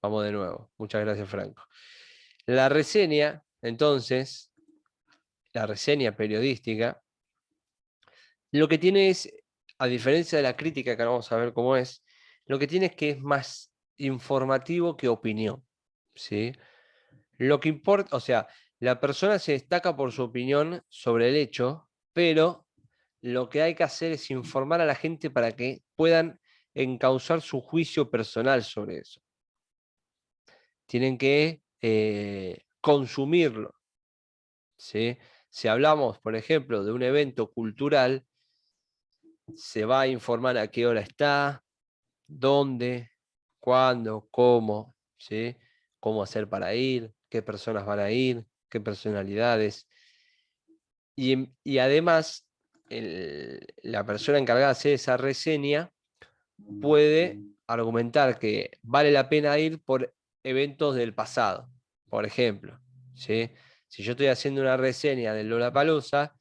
Vamos de nuevo. Muchas gracias, Franco. La reseña, entonces, la reseña periodística, lo que tiene es, a diferencia de la crítica, que ahora vamos a ver cómo es, lo que tiene es que es más informativo que opinión, ¿sí? Lo que importa, o sea, la persona se destaca por su opinión sobre el hecho, pero lo que hay que hacer es informar a la gente para que puedan encauzar su juicio personal sobre eso. Tienen que consumirlo, ¿sí? Si hablamos, por ejemplo, de un evento cultural, se va a informar a qué hora está, dónde, cuándo, cómo, ¿sí? Cómo hacer para ir, qué personas van a ir, qué personalidades. Y además, la persona encargada de hacer esa reseña puede argumentar que vale la pena ir por eventos del pasado, por ejemplo, ¿sí? Si yo estoy haciendo una reseña del Lollapalooza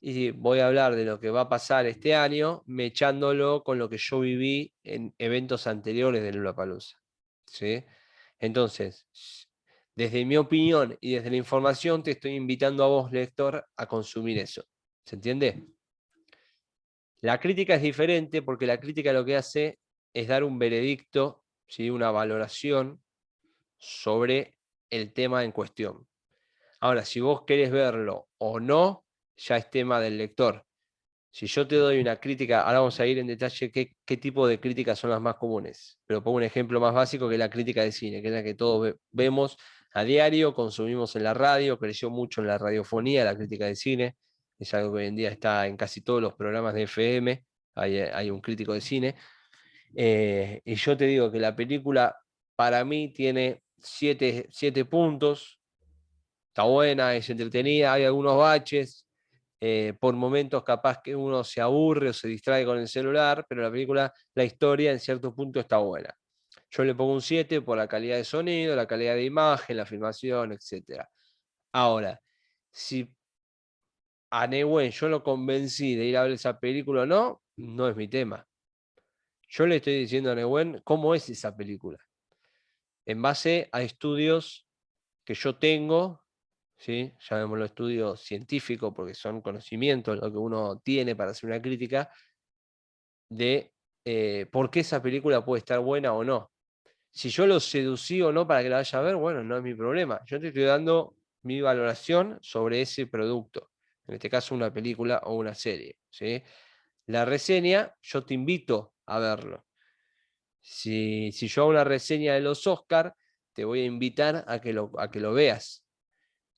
y voy a hablar de lo que va a pasar este año, mechándolo con lo que yo viví en eventos anteriores del Lollapalooza, ¿sí? Entonces, desde mi opinión y desde la información, te estoy invitando a vos, lector, a consumir eso. ¿Se entiende? La crítica es diferente porque la crítica lo que hace es dar un veredicto, ¿sí? Una valoración sobre el tema en cuestión. Ahora, si vos querés verlo o no, ya es tema del lector. Si yo te doy una crítica, ahora vamos a ir en detalle qué tipo de críticas son las más comunes, pero pongo un ejemplo más básico que es la crítica de cine, que es la que todos vemos a diario, consumimos en la radio, creció mucho en la radiofonía, la crítica de cine, es algo que hoy en día está en casi todos los programas de FM, hay un crítico de cine, y yo te digo que la película para mí tiene 7 puntos, está buena, es entretenida, hay algunos baches, por momentos capaz que uno se aburre o se distrae con el celular, pero la película, la historia en cierto punto está buena. Yo le pongo un 7 por la calidad de sonido, la calidad de imagen, la filmación, etc. Ahora, si a Nehuen yo lo convencí de ir a ver esa película o no, no es mi tema. Yo le estoy diciendo a Nehuen cómo es esa película, en base a estudios que yo tengo, ¿sí? Llamémoslo estudios científicos, porque son conocimientos lo que uno tiene para hacer una crítica, de por qué esa película puede estar buena o no. Si yo lo seducí o no para que la vaya a ver, bueno, no es mi problema. Yo te estoy dando mi valoración sobre ese producto, en este caso una película o una serie, ¿sí? La reseña, yo te invito a verlo. Si yo hago una reseña de los Oscar, te voy a invitar a que lo veas.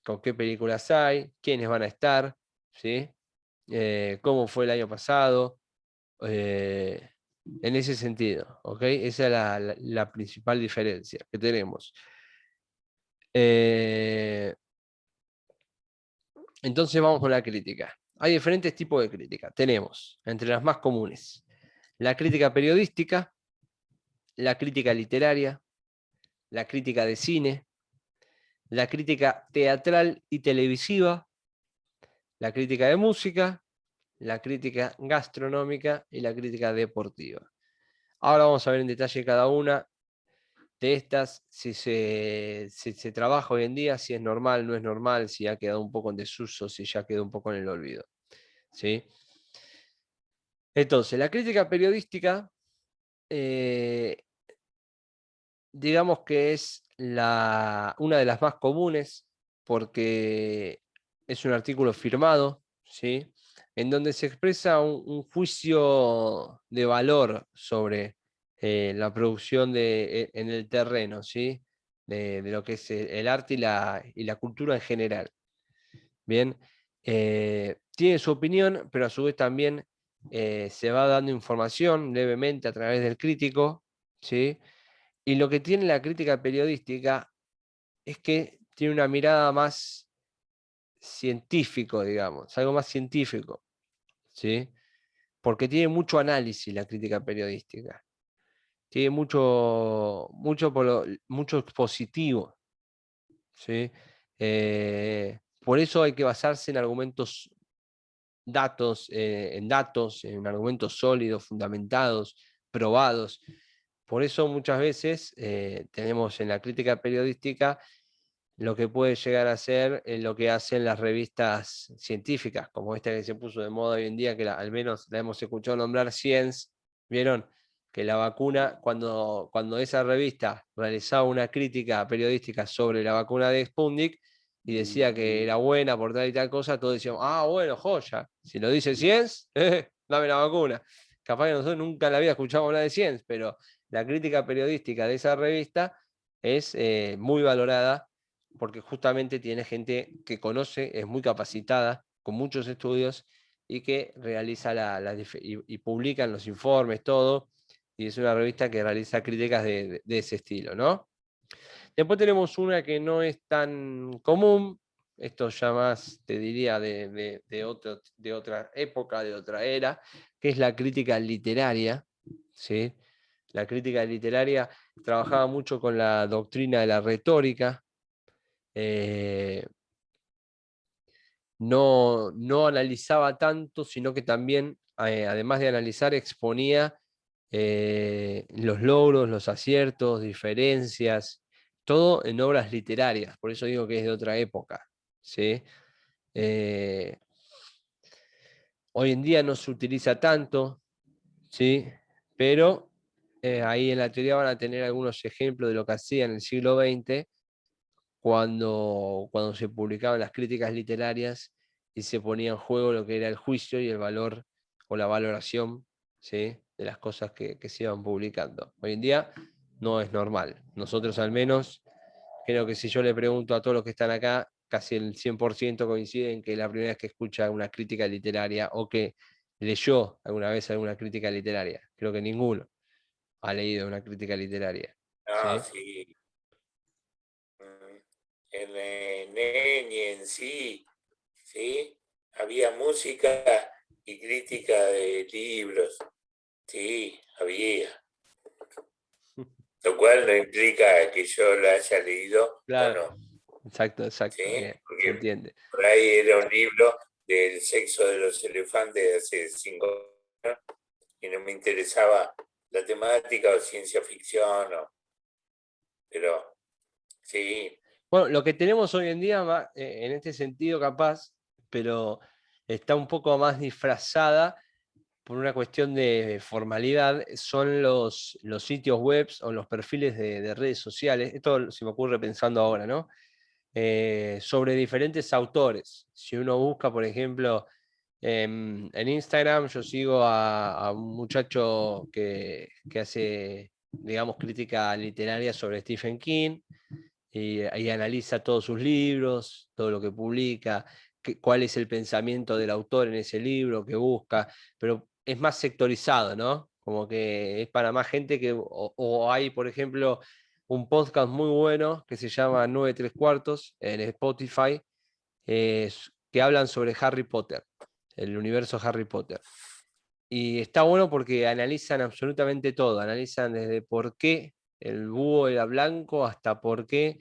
Con qué películas hay, quiénes van a estar, ¿sí? Cómo fue el año pasado, en ese sentido, ¿ok? Esa es la principal diferencia que tenemos. Entonces vamos con la crítica. Hay diferentes tipos de crítica. Tenemos, entre las más comunes, la crítica periodística, la crítica literaria, la crítica de cine, la crítica teatral y televisiva, la crítica de música, la crítica gastronómica y la crítica deportiva. Ahora vamos a ver en detalle cada una de estas, si se trabaja hoy en día, si es normal, no es normal, si ha quedado un poco en desuso, si ya quedó un poco en el olvido, ¿sí? Entonces, la crítica periodística, digamos que es una de las más comunes porque es un artículo firmado, ¿sí? En donde se expresa un juicio de valor sobre la producción en el terreno, ¿sí? De lo que es el arte y la cultura en general. Bien, tiene su opinión, pero a su vez también se va dando información levemente a través del crítico, ¿sí? Y lo que tiene la crítica periodística es que tiene una mirada más científico, digamos, algo más científico, ¿sí? Porque tiene mucho análisis la crítica periodística. Tiene mucho expositivo, ¿sí? Por eso hay que basarse en argumentos, en datos, en argumentos sólidos, fundamentados, probados, por eso muchas veces tenemos en la crítica periodística lo que puede llegar a ser lo que hacen las revistas científicas, como esta que se puso de moda hoy en día, que al menos la hemos escuchado nombrar, Science. ¿Vieron? Que la vacuna, cuando esa revista realizaba una crítica periodística sobre la vacuna de Sputnik y decía que era buena por tal y tal cosa, todos decíamos, ah, bueno, joya, si lo dice Science, dame la vacuna. Capaz que nosotros nunca en la vida escuchamos hablar de Science, pero la crítica periodística de esa revista es muy valorada porque justamente tiene gente que conoce, es muy capacitada, con muchos estudios, y que realiza y publican los informes, todo, y es una revista que realiza críticas de ese estilo, ¿no? Después tenemos una que no es tan común, esto ya más te diría de otra época, de otra era, que es la crítica literaria, ¿sí? La crítica literaria trabajaba mucho con la doctrina de la retórica, no analizaba tanto, sino que también, además de analizar, exponía los logros, los aciertos, diferencias, todo en obras literarias. Por eso digo que es de otra época, ¿sí? Eh, Hoy en día no se utiliza tanto, ¿sí? Pero ahí en la teoría van a tener algunos ejemplos de lo que hacía en el siglo XX cuando se publicaban las críticas literarias y se ponía en juego lo que era el juicio y el valor o la valoración, ¿sí?, de las cosas que se iban publicando. Hoy en día no es normal. Nosotros al menos, creo que si yo le pregunto a todos los que están acá, casi el 100% coinciden que la primera vez que escucha una crítica literaria o que leyó alguna vez alguna crítica literaria. Creo que ninguno ha leído una crítica literaria. No, ¿Sí? sí. En Neni en sí, ¿sí? Había música y crítica de libros, sí, había. Lo cual no implica que yo lo haya leído o Claro, no, exacto, ¿sí? bien, se Porque entiende. por ahí era un libro del sexo de los elefantes de hace 5 años y no me interesaba la temática o ciencia ficción, pero sí. Bueno, lo que tenemos hoy en día, en este sentido capaz, pero está un poco más disfrazada por una cuestión de formalidad, son los sitios web o los perfiles de redes sociales. Esto se me ocurre pensando ahora, ¿no? Sobre diferentes autores. Si uno busca, por ejemplo, en Instagram, yo sigo a un muchacho que hace, digamos, crítica literaria sobre Stephen King y ahí analiza todos sus libros, todo lo que publica, cuál es el pensamiento del autor en ese libro que busca, pero es más sectorizado, ¿no? Como que es para más gente o hay, por ejemplo, un podcast muy bueno que se llama 9 3 cuartos en Spotify, que hablan sobre Harry Potter, el universo Harry Potter. Y está bueno porque analizan absolutamente todo, analizan desde por qué el búho era blanco hasta por qué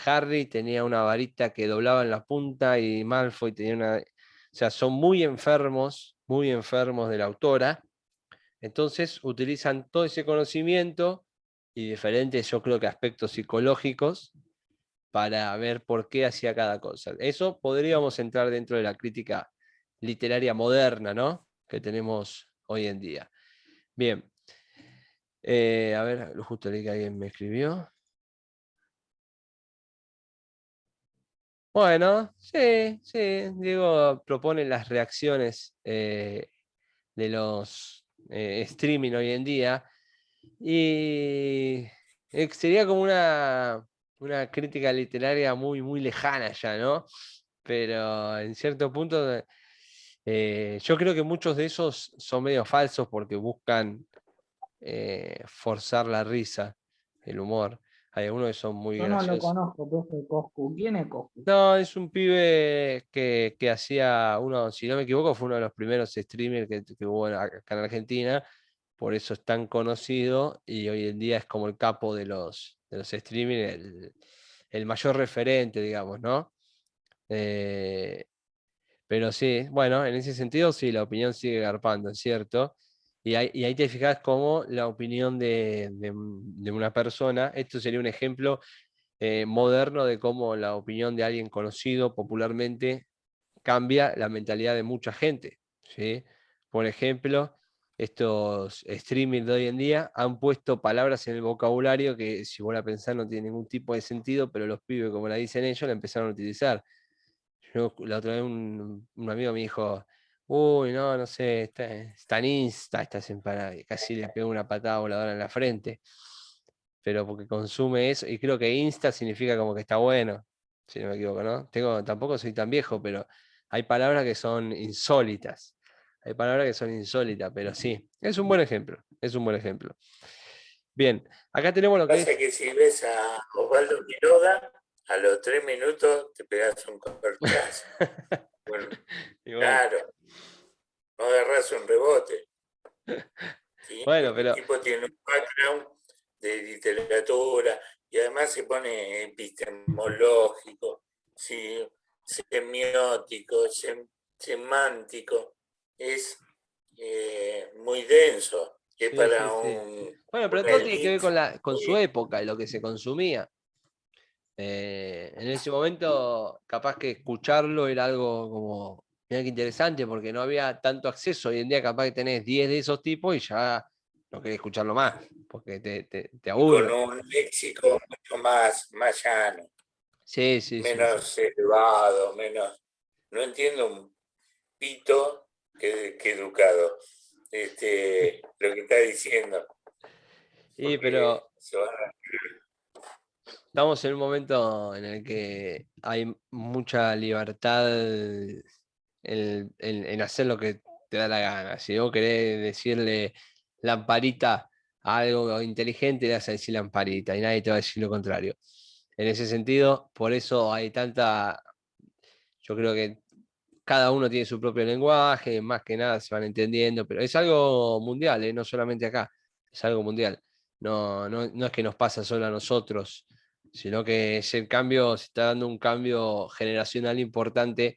Harry tenía una varita que doblaba en la punta y Malfoy tenía una... O sea, son muy enfermos de la autora. Entonces utilizan todo ese conocimiento y diferentes, yo creo que aspectos psicológicos para ver por qué hacía cada cosa. Eso podríamos entrar dentro de la crítica literaria moderna, ¿no? Que tenemos hoy en día. Bien. A ver, justo leí que alguien me escribió. Bueno, sí, sí, Diego propone las reacciones de los streaming hoy en día y sería como una crítica literaria muy, muy lejana ya, ¿no? Pero en cierto punto yo creo que muchos de esos son medio falsos porque buscan forzar la risa, el humor. Hay algunos que son muy Yo no lo graciosos. conozco, profe Coscu. ¿Quién es Coscu? No, es un pibe que hacía uno, si no me equivoco, fue uno de los primeros streamers que hubo acá en Argentina, por eso es tan conocido y hoy en día es como el capo de los streamers, el mayor referente, digamos, ¿no? Pero sí, bueno, en ese sentido sí, la opinión sigue garpando, es cierto. y ahí te fijas cómo la opinión de una persona, esto sería un ejemplo moderno de cómo la opinión de alguien conocido popularmente cambia la mentalidad de mucha gente, ¿sí? Por ejemplo, estos streaming de hoy en día han puesto palabras en el vocabulario que, si vos la pensás, no tiene ningún tipo de sentido, pero los pibes, como la dicen ellos, la empezaron a utilizar. Yo, la otra vez un amigo me dijo, uy, no, no sé, está en Insta, estás en para, casi le pegó una patada voladora en la frente, pero porque consume eso, y creo que Insta significa como que está bueno, si no me equivoco, ¿no? Tampoco soy tan viejo, pero hay palabras que son insólitas. Hay palabras que son insólitas, pero sí, es un buen ejemplo, es un buen ejemplo. Bien, acá tenemos lo que Pasa es... que si ves a Osvaldo Quiroga, a los 3 minutos te pegas un corchazo. Bueno, y bueno, claro, no agarras un rebote. ¿Sí? bueno, El pero tipo tiene un background de literatura y además se pone epistemológico, ¿sí? Semiótico, semántico. Es muy denso, que sí, sí, para sí. Bueno, pero una todo tiene que ver elite. con su época y lo que se consumía. En ese momento, capaz que escucharlo era algo como, mira qué interesante, porque no había tanto acceso. Hoy en día, capaz que tenés 10 de esos tipos y ya no querés escucharlo más, porque te Y con aburre. un léxico mucho más llano, Sí, sí, sí, sí. menos elevado, menos. No entiendo un pito que educado lo que está diciendo, Y porque pero se van a. estamos en un momento en el que hay mucha libertad en hacer lo que te da la gana. Si vos querés decirle lamparita a algo inteligente, le vas a decir lamparita y nadie te va a decir lo contrario. En ese sentido, por eso hay tanta, yo creo que cada uno tiene su propio lenguaje, más que nada se van entendiendo, pero es algo mundial, no solamente acá, es algo mundial. No es que nos pasa solo a nosotros, sino que es el cambio, se está dando un cambio generacional importante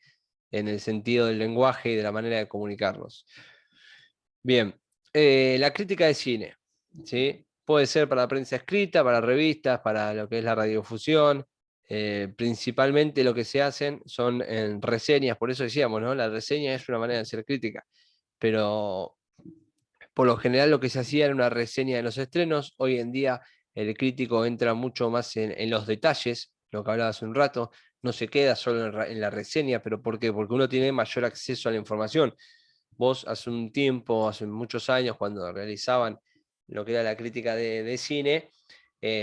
en el sentido del lenguaje y de la manera de comunicarnos. Bien, la crítica de cine, ¿sí? Puede ser para la prensa escrita, para revistas, para lo que es la radiofusión. Principalmente lo que se hacen son en reseñas, por eso decíamos, ¿no? La reseña es una manera de hacer crítica, pero por lo general lo que se hacía era una reseña de los estrenos. Hoy en día el crítico entra mucho más en los detalles, lo que hablaba hace un rato, no se queda solo en la reseña, pero ¿por qué? Porque uno tiene mayor acceso a la información. Vos hace un tiempo, hace muchos años, cuando realizaban lo que era la crítica de cine,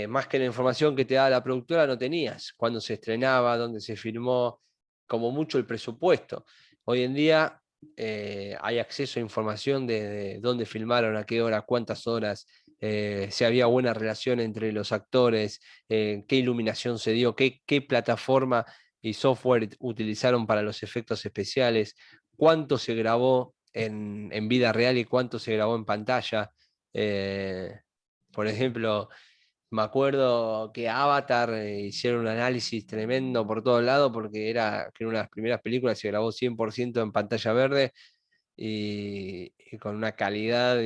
más que la información que te daba la productora, no tenías cuándo se estrenaba, dónde se filmó, como mucho el presupuesto. Hoy en día hay acceso a información de dónde filmaron, a qué hora, cuántas horas, si había buena relación entre los actores, qué iluminación se dio, qué plataforma y software utilizaron para los efectos especiales, cuánto se grabó en vida real y cuánto se grabó en pantalla. Eh, por ejemplo, me acuerdo que Avatar hicieron un análisis tremendo por todos lados porque que era una de las primeras películas que se grabó 100% en pantalla verde y con una calidad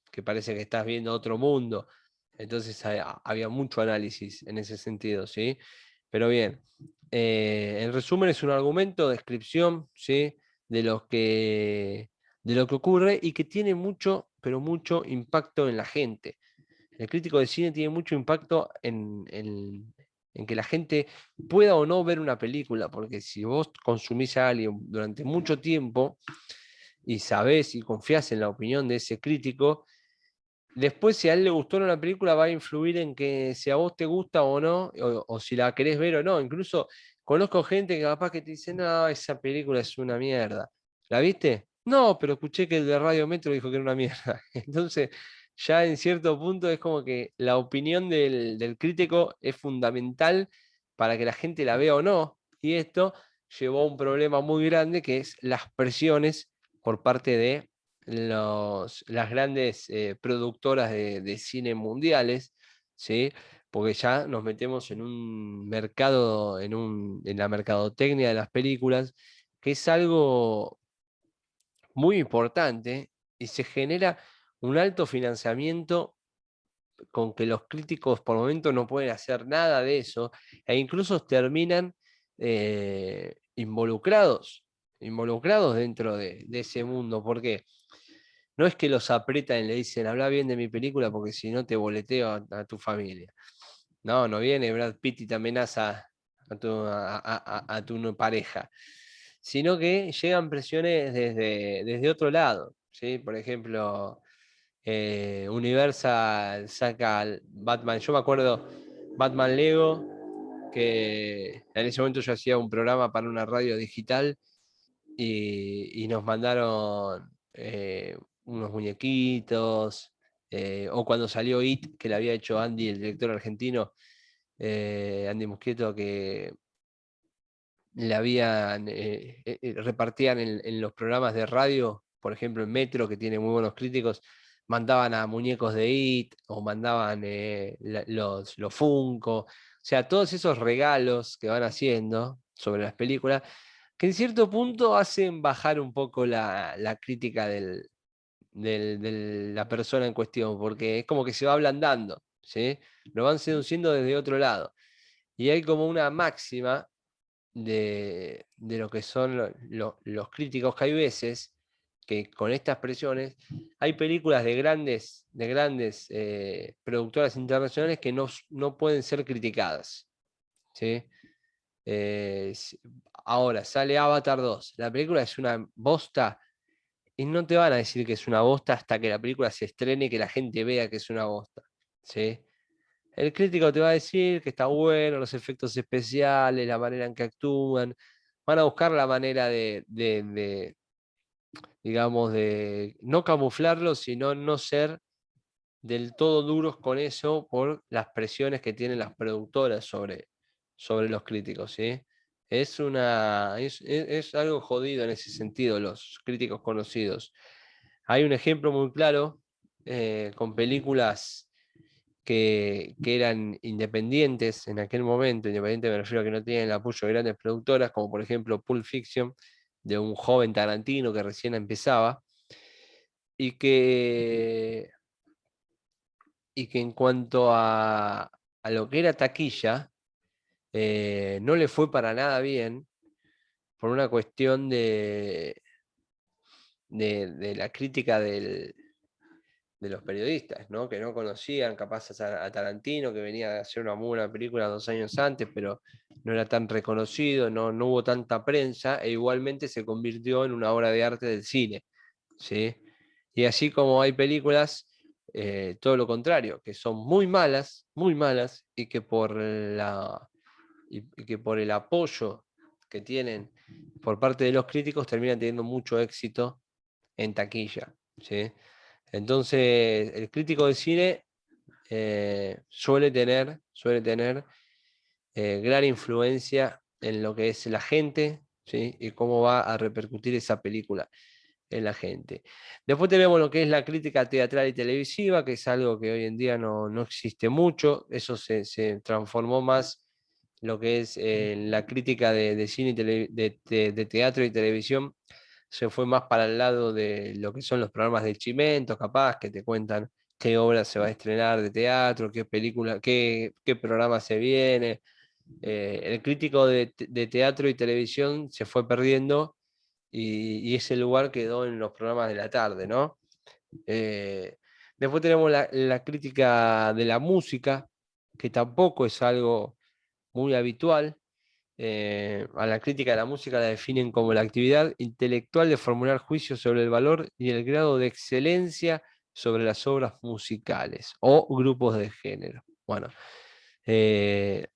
que parece que estás viendo otro mundo. Entonces había mucho análisis en ese sentido, ¿sí? Pero bien, en resumen es un argumento, descripción, ¿sí? De de lo que ocurre y que tiene mucho, pero mucho impacto en la gente. El crítico de cine tiene mucho impacto en que la gente pueda o no ver una película, porque si vos consumís a alguien durante mucho tiempo y sabés y confías en la opinión de ese crítico, después si a él le gustó o no la película va a influir en que si a vos te gusta o no, o si la querés ver o no. Incluso conozco gente que capaz que te dice, no, esa película es una mierda. ¿La viste? No, pero escuché que el de Radio Metro dijo que era una mierda. Entonces, ya en cierto punto es como que la opinión del crítico es fundamental para que la gente la vea o no. Y esto llevó a un problema muy grande que es las presiones por parte de las grandes productoras de cine mundiales, ¿sí? Porque ya nos metemos en un mercado, en la mercadotecnia de las películas, que es algo muy importante y se genera un alto financiamiento con que los críticos por momento no pueden hacer nada de eso, e incluso terminan involucrados dentro de ese mundo, porque no es que los apretan y le dicen, habla bien de mi película porque si no te boleteo a tu familia. No, no viene Brad Pitt y te amenaza a tu pareja, sino que llegan presiones desde otro lado, ¿sí? Por ejemplo, Universal saca al Batman, yo me acuerdo, Batman Lego, que en ese momento yo hacía un programa para una radio digital y nos mandaron unos muñequitos, o cuando salió It, que le había hecho Andy, el director argentino, Andy Muschieto, que le habían repartían en los programas de radio, por ejemplo en Metro, que tiene muy buenos críticos, mandaban a muñecos de It o mandaban los Funko, o sea, todos esos regalos que van haciendo sobre las películas, que en cierto punto hacen bajar un poco la crítica de la persona en cuestión, porque es como que se va ablandando, ¿sí? Lo van seduciendo desde otro lado. Y hay como una máxima de lo que son los críticos, que hay veces que con estas presiones hay películas de grandes productoras internacionales que no pueden ser criticadas, ¿sí? Ahora sale Avatar 2, la película es una bosta y no te van a decir que es una bosta hasta que la película se estrene y que la gente vea que es una bosta, ¿sí? El crítico te va a decir que está bueno, los efectos especiales, la manera en que actúan. Van a buscar la manera digamos, de no camuflarlo, sino no ser del todo duros con eso por las presiones que tienen las productoras sobre los críticos, ¿sí? Es algo jodido en ese sentido, los críticos conocidos. Hay un ejemplo muy claro con películas que eran independientes en aquel momento. Independiente me refiero a que no tenían el apoyo de grandes productoras, como por ejemplo Pulp Fiction, de un joven Tarantino que recién empezaba, y que, y que en cuanto a lo que era taquilla, no le fue para nada bien por una cuestión de la crítica de los periodistas, ¿no? Que no conocían capaz a Tarantino, que venía de hacer una muy buena película 2 años antes, pero no era tan reconocido, no hubo tanta prensa, e igualmente se convirtió en una obra de arte del cine, ¿sí? Y así como hay películas, todo lo contrario, que son muy malas, y que por el apoyo que tienen por parte de los críticos terminan teniendo mucho éxito en taquilla, ¿sí? Entonces, el crítico de cine suele tener gran influencia en lo que es la gente, ¿sí? Y cómo va a repercutir esa película en la gente. Después tenemos lo que es la crítica teatral y televisiva, que es algo que hoy en día no existe mucho. Eso se transformó más lo que es la crítica de cine y de teatro y televisión. Se fue más para el lado de lo que son los programas de Chimento, capaz, que te cuentan qué obra se va a estrenar de teatro, qué película, qué programa se viene. El crítico de teatro y televisión se fue perdiendo y ese lugar quedó en los programas de la tarde, ¿no? Después tenemos la crítica de la música, que tampoco es algo muy habitual. A la crítica de la música la definen como la actividad intelectual de formular juicios sobre el valor y el grado de excelencia sobre las obras musicales o grupos de género. Bueno, eh,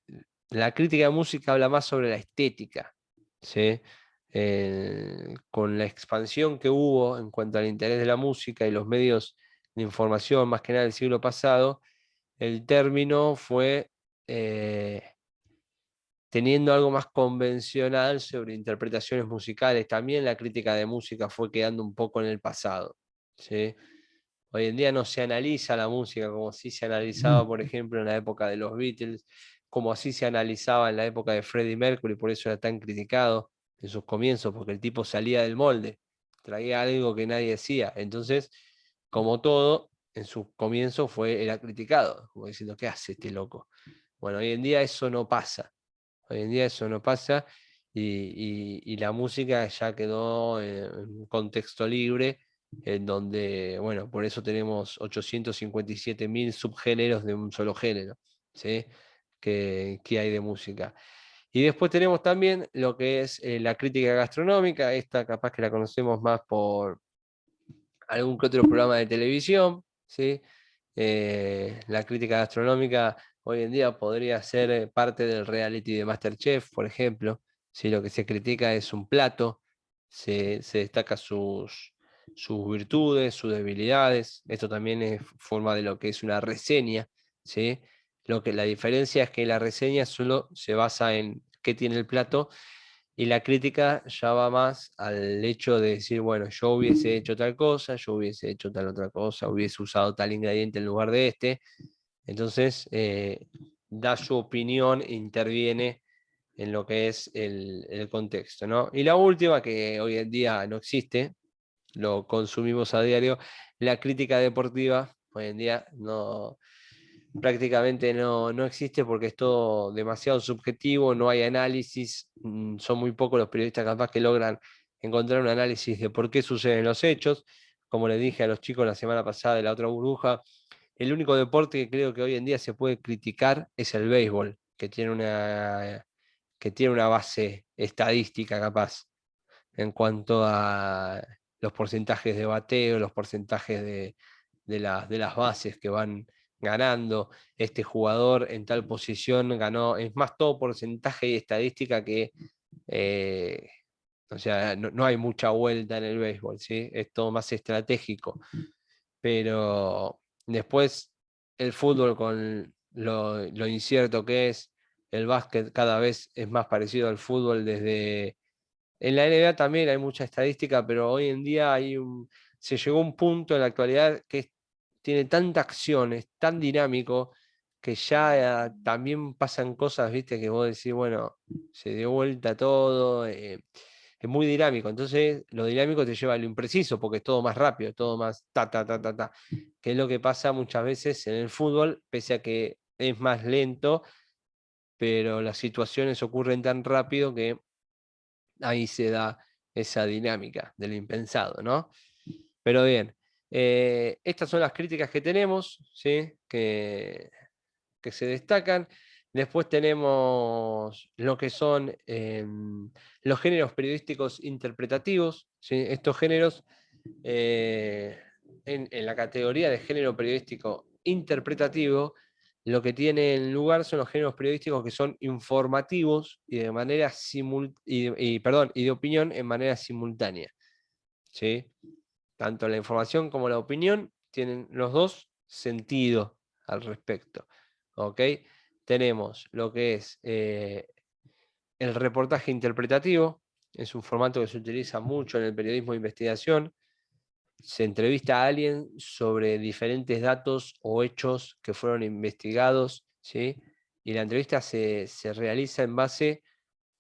la crítica de música habla más sobre la estética, ¿sí? Con la expansión que hubo en cuanto al interés de la música y los medios de información, más que nada del siglo pasado, el término fue teniendo algo más convencional sobre interpretaciones musicales. También la crítica de música fue quedando un poco en el pasado, ¿sí? Hoy en día no se analiza la música como si se analizaba, por ejemplo, en la época de los Beatles, como así se analizaba en la época de Freddie Mercury, por eso era tan criticado en sus comienzos, porque el tipo salía del molde, traía algo que nadie hacía. Entonces, como todo, en su comienzo era criticado, como diciendo, ¿qué hace este loco? Bueno, hoy en día eso no pasa. Hoy en día eso no pasa y la música ya quedó en un contexto libre, en donde, bueno, por eso tenemos 857.000 subgéneros de un solo género, ¿sí? Que hay de música. Y después tenemos también lo que es la crítica gastronómica, esta capaz que la conocemos más por algún que otro programa de televisión, ¿sí? La crítica gastronómica hoy en día podría ser parte del reality de MasterChef, por ejemplo. Si lo que se critica es un plato, se destaca sus virtudes, sus debilidades. Esto también es forma de lo que es una reseña, ¿sí? La diferencia es que la reseña solo se basa en qué tiene el plato y la crítica ya va más al hecho de decir, bueno, yo hubiese hecho tal cosa, yo hubiese hecho tal otra cosa, hubiese usado tal ingrediente en lugar de este. Entonces, da su opinión e interviene en lo que es el contexto, ¿no? Y la última, que hoy en día no existe, lo consumimos a diario, la crítica deportiva, hoy en día prácticamente no existe porque es todo demasiado subjetivo, no hay análisis, son muy pocos los periodistas capaz que logran encontrar un análisis de por qué suceden los hechos. Como les dije a los chicos la semana pasada de la otra burbuja, el único deporte que creo que hoy en día se puede criticar es el béisbol, que tiene una base estadística capaz en cuanto a los porcentajes de bateo, los porcentajes de las bases que van ganando. Este jugador en tal posición ganó, es más todo porcentaje y estadística que, eh, o sea, no hay mucha vuelta en el béisbol, ¿sí? Es todo más estratégico. Pero después el fútbol con lo incierto que es, el básquet cada vez es más parecido al fútbol desde en la NBA también hay mucha estadística, pero hoy en día se llegó a un punto en la actualidad que tiene tanta acción, es tan dinámico, que ya también pasan cosas, viste, que vos decís, bueno, se dio vuelta todo, es muy dinámico. Entonces, lo dinámico te lleva a lo impreciso, porque es todo más rápido, todo más ta, ta, ta, ta, ta, que es lo que pasa muchas veces en el fútbol, pese a que es más lento, pero las situaciones ocurren tan rápido que ahí se da esa dinámica del impensado, ¿no? Pero bien, estas son las críticas que tenemos, ¿sí? Que se destacan. Después tenemos lo que son los géneros periodísticos interpretativos, ¿sí? Estos géneros, en la categoría de género periodístico interpretativo, lo que tienen lugar son los géneros periodísticos que son informativos y de manera y de opinión en manera simultánea, ¿sí? Tanto la información como la opinión tienen los dos sentido al respecto, ¿ok? Tenemos lo que es el reportaje interpretativo, es un formato que se utiliza mucho en el periodismo de investigación. Se entrevista a alguien sobre diferentes datos o hechos que fueron investigados, ¿sí? Y la entrevista se realiza en base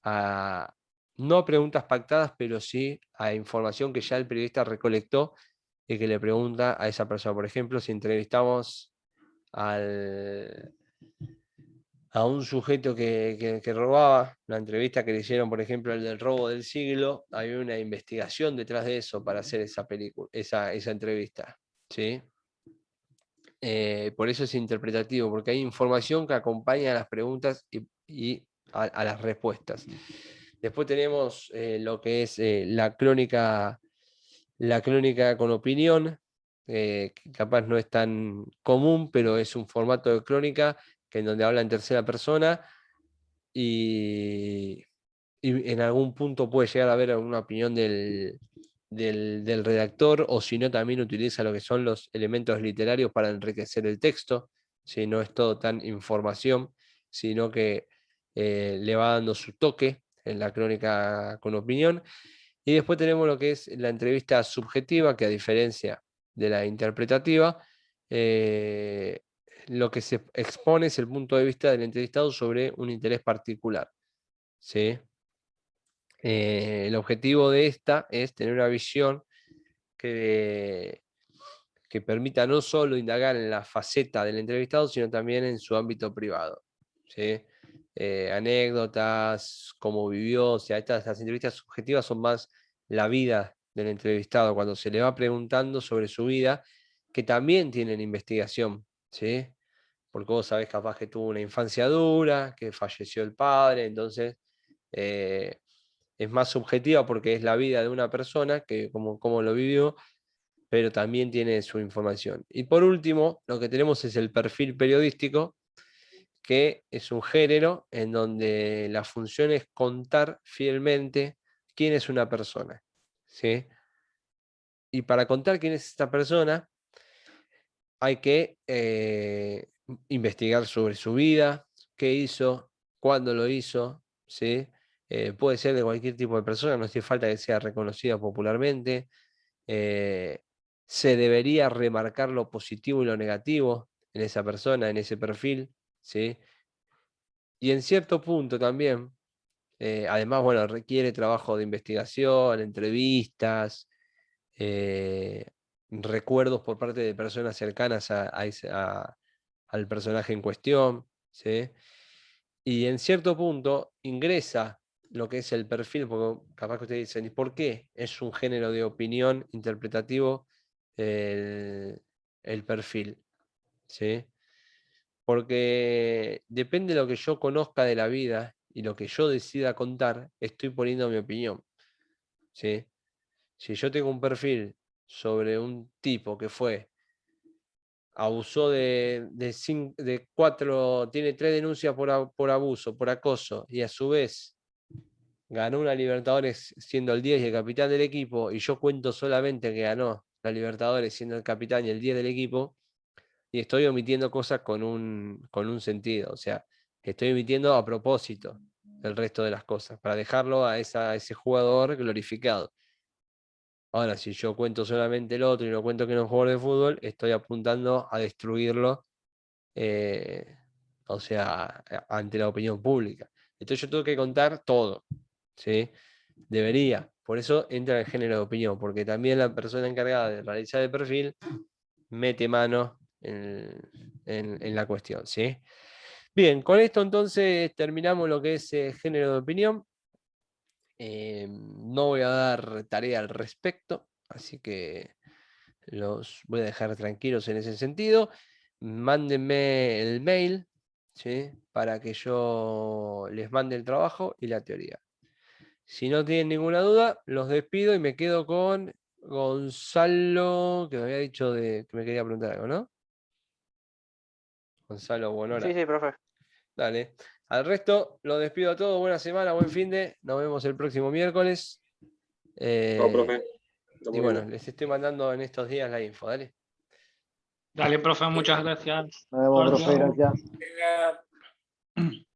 a, no a preguntas pactadas, pero sí a información que ya el periodista recolectó y que le pregunta a esa persona. Por ejemplo, si entrevistamos a un sujeto que robaba, la entrevista que le hicieron, por ejemplo, el del robo del siglo, hay una investigación detrás de eso para hacer esa película, esa entrevista, ¿sí? Por eso es interpretativo, porque hay información que acompaña a las preguntas y a las respuestas. Después tenemos lo que es la crónica con opinión, que capaz no es tan común, pero es un formato de crónica que en donde habla en tercera persona y, y en algún punto puede llegar a haber alguna opinión del redactor, o si no, también utiliza lo que son los elementos literarios para enriquecer el texto, si no es todo tan información, sino que le va dando su toque en la crónica con opinión. Y después tenemos lo que es la entrevista subjetiva, que a diferencia de la interpretativa, lo que se expone es el punto de vista del entrevistado sobre un interés particular, ¿sí? El objetivo de esta es tener una visión que, que permita no solo indagar en la faceta del entrevistado, sino también en su ámbito privado, ¿sí? Anécdotas, cómo vivió, o sea, estas entrevistas subjetivas son más la vida del entrevistado, cuando se le va preguntando sobre su vida, que también tienen investigación, ¿sí? Porque vos sabés capaz que tuvo una infancia dura, que falleció el padre, entonces es más subjetiva porque es la vida de una persona, que cómo lo vivió, pero también tiene su información. Y por último, lo que tenemos es el perfil periodístico, que es un género en donde la función es contar fielmente quién es una persona, ¿sí? Y para contar quién es esta persona, hay que investigar sobre su vida, qué hizo, cuándo lo hizo, ¿sí? Puede ser de cualquier tipo de persona, no hace falta que sea reconocida popularmente. Se debería remarcar lo positivo y lo negativo en esa persona, en ese perfil, ¿sí? Y en cierto punto también, además, bueno, requiere trabajo de investigación, entrevistas, recuerdos por parte de personas cercanas al personaje en cuestión, ¿sí? Y en cierto punto ingresa lo que es el perfil, porque capaz que ustedes dicen, ¿y por qué es un género de opinión interpretativo el perfil? ¿Sí? Porque depende de lo que yo conozca de la vida y lo que yo decida contar, estoy poniendo mi opinión, ¿sí? Si yo tengo un perfil sobre un tipo que abusó de 4, tiene 3 denuncias por abuso, por acoso, y a su vez ganó una Libertadores siendo el 10 y el capitán del equipo, y yo cuento solamente que ganó la Libertadores siendo el capitán y el 10 del equipo, y estoy omitiendo cosas con un sentido, o sea, estoy omitiendo a propósito el resto de las cosas, para dejarlo a ese jugador glorificado. Ahora, si yo cuento solamente el otro y no cuento que no es un jugador de fútbol, estoy apuntando a destruirlo, o sea, ante la opinión pública. Entonces yo tengo que contar todo, ¿sí? Debería. Por eso entra el género de opinión, porque también la persona encargada de realizar el perfil mete mano en la cuestión, ¿sí? Bien, con esto entonces terminamos lo que es género de opinión. No voy a dar tarea al respecto, así que los voy a dejar tranquilos en ese sentido. Mándenme el mail, ¿sí? Para que yo les mande el trabajo y la teoría. Si no tienen ninguna duda, los despido y me quedo con Gonzalo, que me había dicho que me quería preguntar algo, ¿no? Gonzalo Bonora. Sí, profe. Dale. Al resto, los despido a todos. Buena semana, buen finde. Nos vemos el próximo miércoles. Chao, profe. Y bueno, les estoy mandando en estos días la info, dale. Dale, profe, muchas gracias. Nos vemos, profe, Suerte. gracias. Venga.